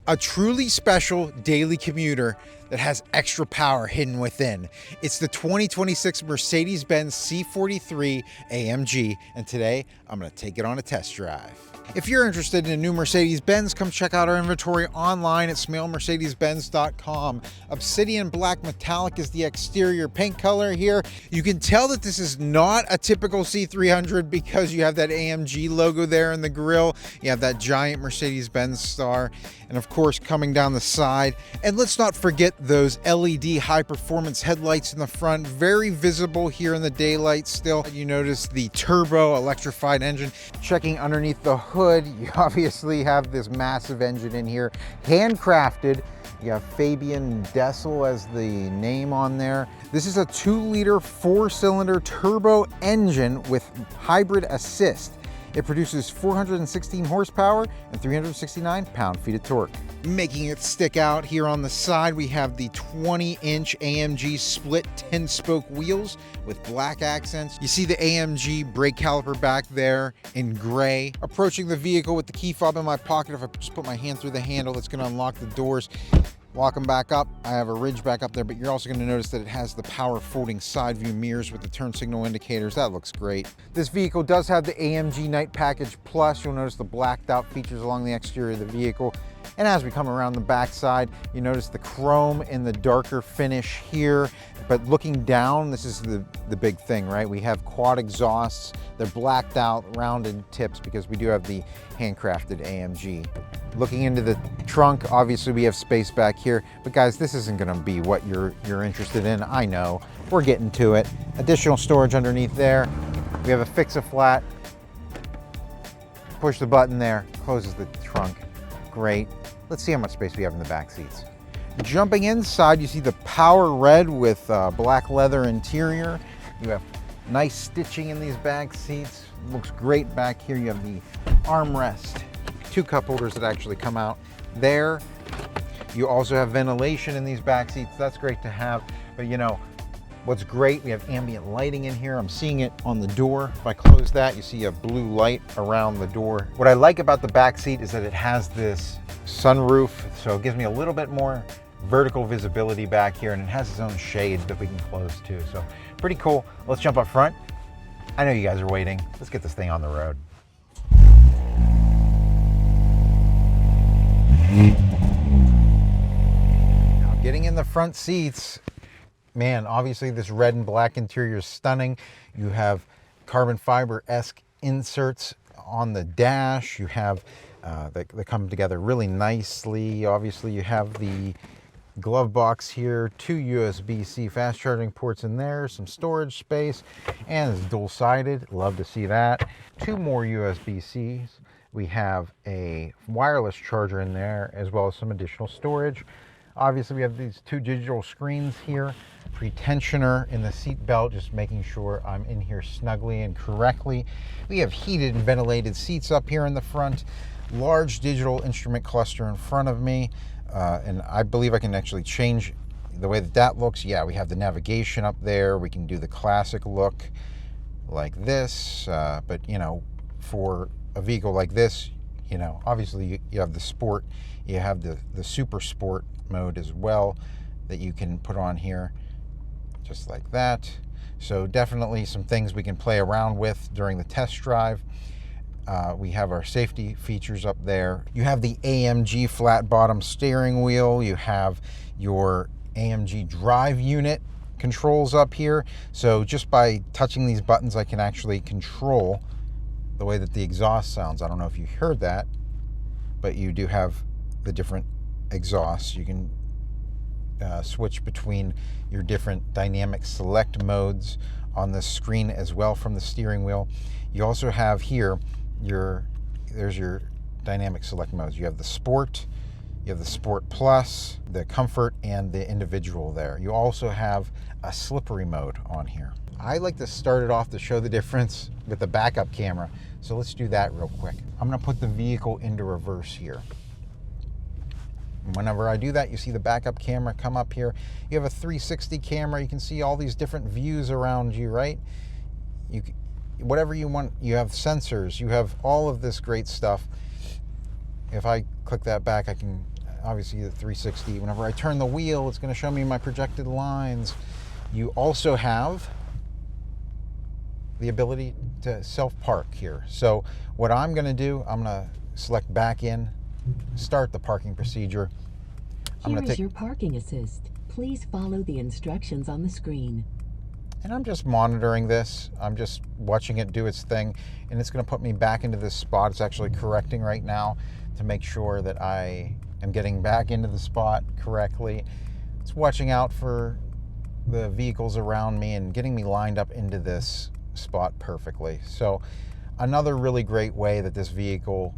A truly special daily commuter that has extra power hidden within. It's the 2026 Mercedes-Benz C43 AMG, and today I'm going to take it on a test drive. If you're interested in a new Mercedes-Benz, come check out our inventory online at smellmercedes-benz.com. Obsidian black metallic is the exterior paint color here. You can tell that this is not a typical C300 because you have that AMG logo there in the grille. You have that giant Mercedes-Benz star, and of course coming down the side. And let's not forget those LED high-performance headlights in the front, very visible here in the daylight still. You notice the turbo electrified engine. Checking underneath the hood, you obviously have this massive engine in here, handcrafted. You have Fabian Dessel as the name on there. This is a 2-liter 4-cylinder turbo engine with hybrid assist. It produces 416 horsepower and 369 pound-feet of torque. Making it stick out here on the side, we have the 20-inch AMG split 10-spoke wheels with black accents. You see the AMG brake caliper back there in gray. Approaching the vehicle with the key fob in my pocket, if I just put my hand through the handle, it's going to unlock the doors. Lock them back up. I have a ridge back up there, but you're also going to notice that it has the power folding side view mirrors with the turn signal indicators. That looks great. This vehicle does have the AMG Night Package Plus. You'll notice the blacked out features along the exterior of the vehicle. And as we come around the backside, you notice the chrome in the darker finish here. But looking down, this is the big thing, right? We have quad exhausts. They're blacked out, rounded tips because we do have the handcrafted AMG. Looking into the trunk, obviously we have space back here, but guys, this isn't gonna be what you're interested in. I know, we're getting to it. Additional storage underneath there. We have a fix-a-flat. Push the button there, closes the trunk. Great. Let's see how much space we have in the back seats. Jumping inside, you see the power red with black leather interior. You have nice stitching in these back seats. Looks great back here. You have the armrest. 2 cup holders that actually come out there. You also have ventilation in these back seats. That's great to have. But you know, what's great, we have ambient lighting in here. I'm seeing it on the door. If I close that, you see a blue light around the door. What I like about the back seat is that it has this sunroof, so it gives me a little bit more vertical visibility back here, and it has its own shade that we can close too. So pretty cool. Let's jump up front. I know you guys are waiting. Let's get this thing on the road. Now, getting in the front seats, man, obviously this red and black interior is stunning. You have carbon fiber-esque inserts on the dash. You have, they come together really nicely. Obviously you have the glove box here, 2 USB-C fast charging ports in there, some storage space, and it's dual-sided. Love to see that. 2 more USB-Cs. We have a wireless charger in there, as well as some additional storage. Obviously, we have these 2 digital screens here. Pretensioner in the seat belt, just making sure I'm in here snugly and correctly. We have heated and ventilated seats up here in the front. Large digital instrument cluster in front of me. And I believe I can actually change the way that looks. Yeah, we have the navigation up there. We can do the classic look like this. But, you know, for a vehicle like this, you know, obviously you have the sport, you have the super sport mode as well that you can put on here just like that. So definitely some things we can play around with during the test drive. We have our safety features up there. You have the AMG flat bottom steering wheel. You have your AMG drive unit controls up here. So just by touching these buttons, I can actually control the way that the exhaust sounds. I don't know if you heard that, but you do have the different exhausts. You can switch between your different dynamic select modes on the screen as well from the steering wheel. You also have here there's your dynamic select modes. You have the Sport, you have the Sport Plus, the Comfort, and the Individual there. You also have a slippery mode on here. I like to start it off to show the difference with the backup camera. So let's do that real quick. I'm gonna put the vehicle into reverse here. Whenever I do that, you see the backup camera come up here. You have a 360 camera. You can see all these different views around you, right? Whatever you want, you have sensors, you have all of this great stuff. If I click that back, I can obviously the 360. Whenever I turn the wheel, it's going to show me my projected lines. You also have the ability to self-park here. So what I'm going to do, I'm going to select back in, start the parking procedure. Here is your parking assist. Please follow the instructions on the screen. And I'm just monitoring this. I'm just watching it do its thing, and it's going to put me back into this spot. It's actually correcting right now to make sure that I am getting back into the spot correctly. It's watching out for the vehicles around me and getting me lined up into this spot perfectly. So another really great way that this vehicle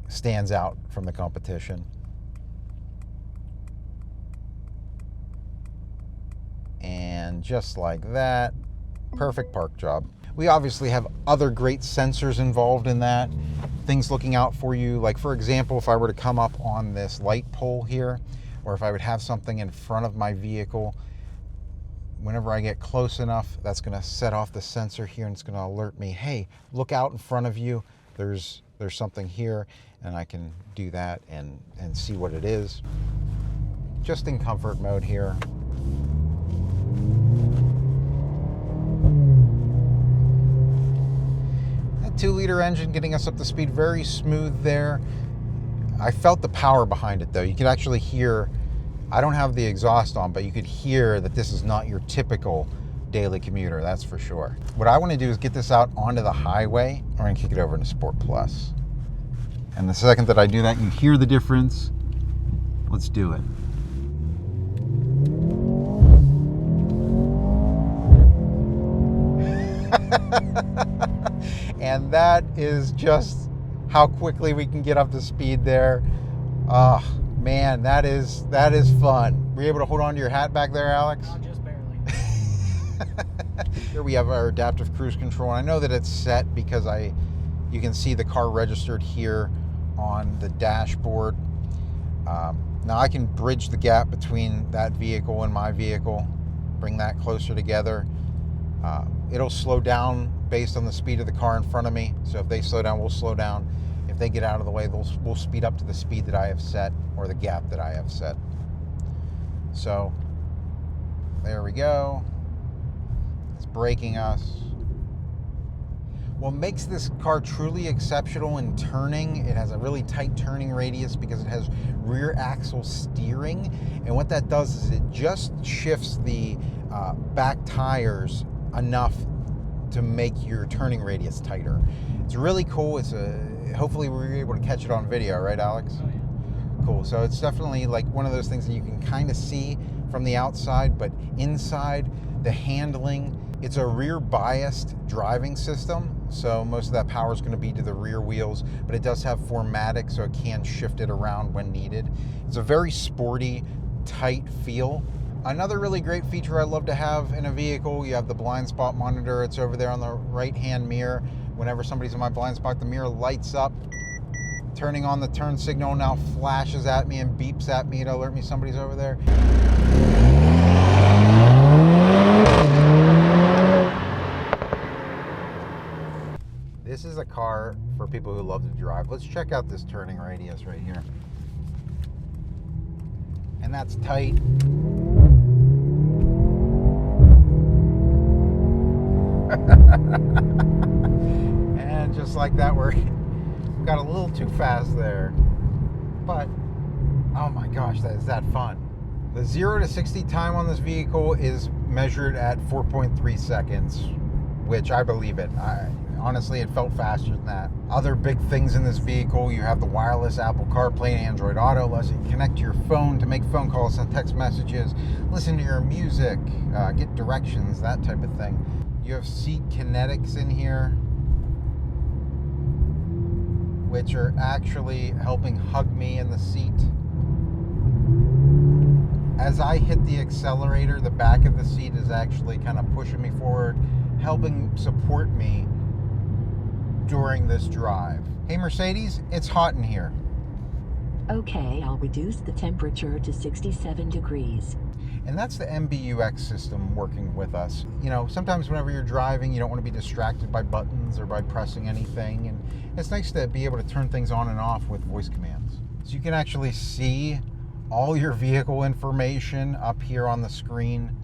stands out from the competition. And just like that, perfect park job. We obviously have other great sensors involved in that, things looking out for you. Like for example, if I were to come up on this light pole here, or if I would have something in front of my vehicle, whenever I get close enough, that's going to set off the sensor here, and it's going to alert me, hey, look out in front of you, there's something here, and I can do that and see what it is. Just in comfort mode here. That 2-liter engine getting us up to speed, very smooth there. I felt the power behind it though. You could actually hear, I don't have the exhaust on, but you could hear that this is not your typical daily commuter, that's for sure. What I want to do is get this out onto the highway. I'm going to kick it over into Sport Plus. And the second that I do that, you hear the difference. Let's do it. And that is just how quickly we can get up to speed there. Oh man, that is fun. Were you able to hold on to your hat back there, Alex? No, just barely. Here we have our adaptive cruise control. And I know that it's set because you can see the car registered here on the dashboard. Now I can bridge the gap between that vehicle and my vehicle, bring that closer together. It'll slow down based on the speed of the car in front of me. So if they slow down, we'll slow down. If they get out of the way, we'll speed up to the speed that I have set, or the gap that I have set. So there we go. It's braking us. What makes this car truly exceptional in turning, it has a really tight turning radius because it has rear axle steering. And what that does is it just shifts the back tires enough to make your turning radius tighter. It's really cool. Hopefully we were able to catch it on video, right, Alex? Oh, yeah. Cool. So it's definitely like one of those things that you can kind of see from the outside, but inside, the handling, it's a rear biased driving system. So most of that power is going to be to the rear wheels, but it does have 4MATIC, so it can shift it around when needed. It's a very sporty, tight feel. Another really great feature I love to have in a vehicle, you have the blind spot monitor. It's over there on the right-hand mirror. Whenever somebody's in my blind spot, the mirror lights up. Turning on the turn signal now flashes at me and beeps at me to alert me somebody's over there. This is a car for people who love to drive. Let's check out this turning radius right here. And that's tight. And just like that, we got a little too fast there. But, oh my gosh, is that fun. The 0 to 60 time on this vehicle is measured at 4.3 seconds, which I believe it. Honestly, it felt faster than that. Other big things in this vehicle, you have the wireless Apple CarPlay and Android Auto, lets you connect to your phone to make phone calls, send text messages, listen to your music, get directions, that type of thing. You have seat kinetics in here, which are actually helping hug me in the seat. As I hit the accelerator, the back of the seat is actually kind of pushing me forward, helping support me during this drive. Hey Mercedes, it's hot in here. Okay, I'll reduce the temperature to 67 degrees. And that's the MBUX system working with us. You know, sometimes whenever you're driving, you don't want to be distracted by buttons or by pressing anything. And it's nice to be able to turn things on and off with voice commands. So you can actually see all your vehicle information up here on the screen.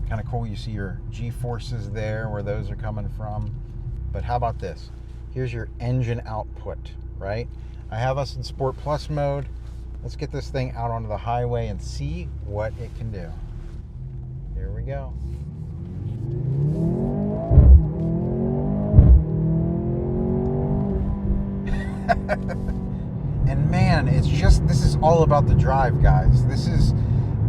Kind of cool. You see your G-forces there, where those are coming from. But how about this? Here's your engine output, right? I have us in Sport Plus mode. Let's get this thing out onto the highway and see what it can do. Here we go. And man, it's just, this is all about the drive, guys. This is,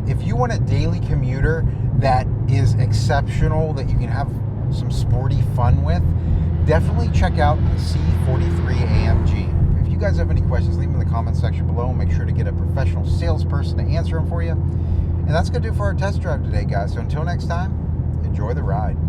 if you want a daily commuter that is exceptional, that you can have some sporty fun with, definitely check out the C43 AMG. If you guys have any questions, leave them in the comments section below, and make sure to get a professional salesperson to answer them for you. And that's going to do it for our test drive today, guys. So until next time, enjoy the ride.